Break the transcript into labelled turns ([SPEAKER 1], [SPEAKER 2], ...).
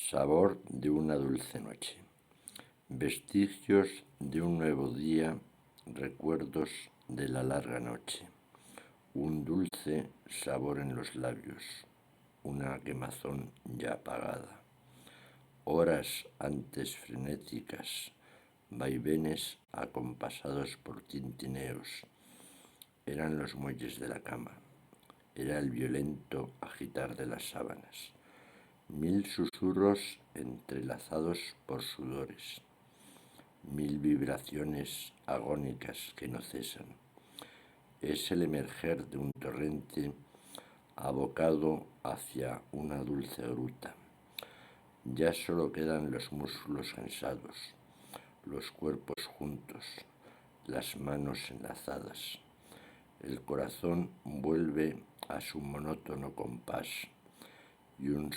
[SPEAKER 1] Sabor de una dulce noche. Vestigios de un nuevo día, recuerdos de la larga noche. Un dulce sabor en los labios, una quemazón ya apagada. Horas antes frenéticas, vaivenes acompasados por tintineos. Eran los muelles de la cama, era el violento agitar de las sábanas. Mil susurros entrelazados por sudores, mil vibraciones agónicas que no cesan. Es el emerger de un torrente abocado hacia una dulce gruta. Ya solo quedan los músculos cansados, los cuerpos juntos, las manos enlazadas. El corazón vuelve a su monótono compás y un